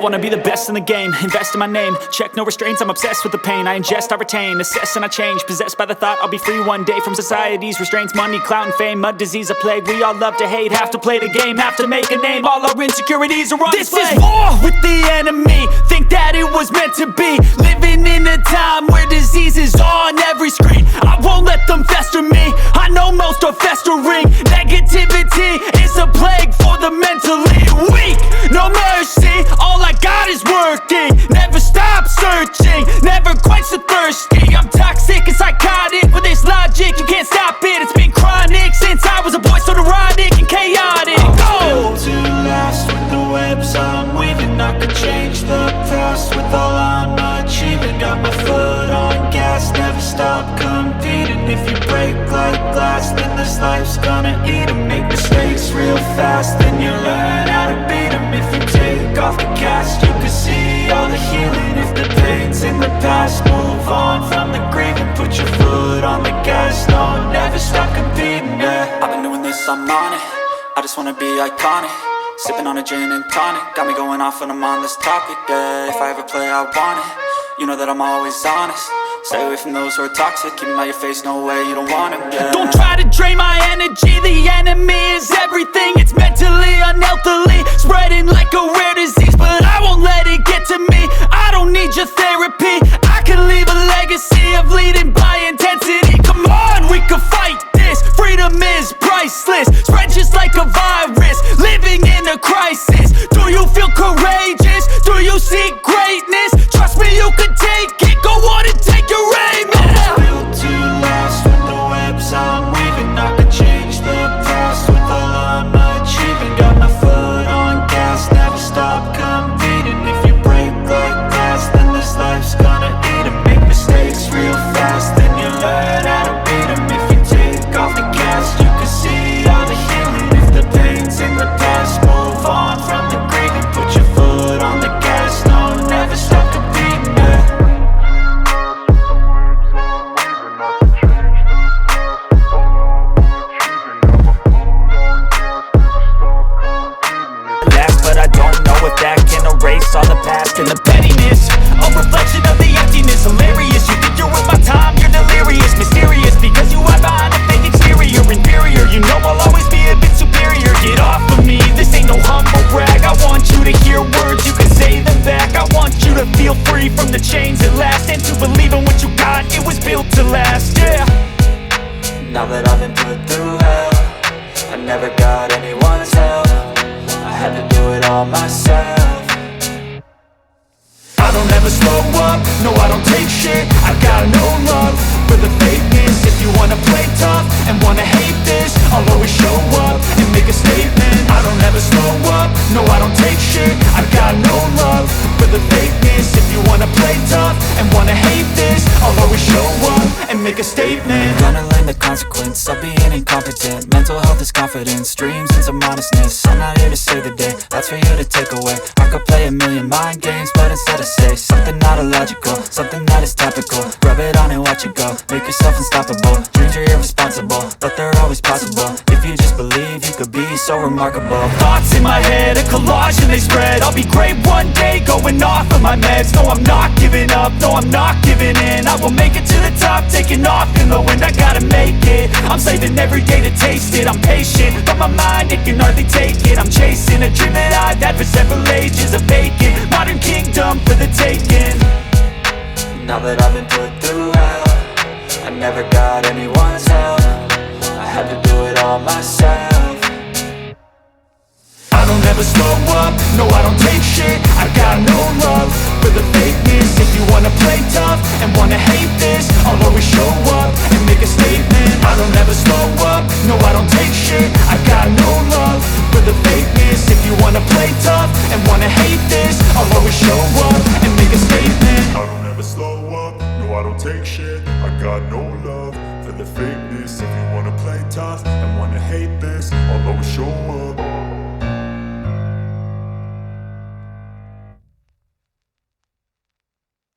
wanna be the best in the game, invest in my name, check no restraints, I'm obsessed with the pain. I ingest, I retain, assess and I change, possessed by the thought I'll be free one day from society's restraints. Money, clout and fame, mud, disease, a plague. We all love to hate, have to play the game, have to make a name. All our insecurities are on display. This is war with the enemy, think that it was meant to be. Living in a time where disease is on every screen. I won't let them fester me, I know most are festering. Negativity is a plague for the mentally weak. No mercy, all I got is working. Never stop searching, never quench the thirsty. I'm toxic and psychotic, with this logic you can't stop it. It's been chronic since I was a boy, so neurotic and chaotic. Built to last with the webs I'm weaving. I could change the past with all I'm achieving. Got my foot on gas, never stop competing. If you break like glass, then this life's gonna eat 'em. Make mistakes real fast, then you learn how to beat 'em. If you take off the cast, you can see all the healing. If the pain's in the past, move on from the grieving. Put your foot on the gas, no, never stop competing, yeah. I've been doing this, I'm on it, I just wanna be iconic. Sipping on a gin and tonic, got me going off when I'm on this topic, yeah. If I ever play, I want it, you know that I'm always honest. Stay away from those who are toxic, keep them out your face, no way, you don't want them, yeah. Don't try to drain my energy, the enemy is everything. It's mentally, unhealthily, spreading like a rare disease. But I won't let it get to me, I don't need your therapy. I can leave a legacy of leading by intensity. Come on, we can fight this, freedom is priceless. Spread just like a virus, living in a crisis. Do you feel courageous? Do you seek greatness? Trust me, you can take it, go on and take your aim, yeah. I'm built to last with the webs I'm weaving. I could change the past with all I'm achieving. Got my foot on gas, never stop competing. If you break like glass, then this life's gonna eat 'em. Make mistakes real fast, then you learn how to beat 'em. If you take off the cast, you can see all the healing. If the pain's in the past, move on from the grieving. Put your foot on the gas, no, never stop competing, yeah. But I don't know if that can erase all the past and the pettiness. A reflection of the emptiness, hilarious. You think you're worth my time, you're delirious. Mysterious, because you hide behind a fake exterior. Inferior, you know I'll always be a bit superior. Get off of me, this ain't no humble brag. I want you to hear words, you can say them back. I want you to feel free from the chains at last, and to believe in what you got, it was built to last, yeah. Now that I've been put through hell, I never got anyone's help, I had to do it all myself. I don't ever slow up, no I don't take shit. I got no love for the fakeness. If you wanna play tough and wanna hate this, I'll always show up and make a statement. I don't ever slow up, no I don't take shit. I got no love for the fakeness. If you wanna play tough and wanna hate this, I'll always show up and make a statement. Gonna learn the consequence of being incompetent. Mental health is confidence, dreams and some honestness. I'm not here to save the day, that's for you to take away. I could play a million mind games, but instead of say something not illogical, something that is topical. Rub it on and watch it go, make yourself unstoppable. Dreams are irresponsible, but they're always possible. If you just believe, you could be so remarkable. Thoughts in my head, a collage and they spread. I'll be great one day, going off of my meds. No, I'm not giving up, no, I'm not giving in. I will make it to the top, taking off in the wind. I gotta make it, I'm saving every day to taste it. I'm patient, but my mind, it can hardly take it. I'm chasing a dream that I've had for several ages. A vacant, modern kingdom for the taking. Now that I've been put through hell, I never got anyone's help, I had to do it all myself. I don't ever slow up, no I don't take shit. I got no love for the fakeness. If you wanna play tough and wanna hate this, I'll always show up and make a statement. I don't ever slow up, no I don't take shit. I got no love for the fakeness. If you wanna play tough and wanna hate this, I'll always show up and make a statement. I don't ever slow up, no I don't take shit. I got no love for the fakeness. If you wanna play tough and wanna hate this, I'll always show up.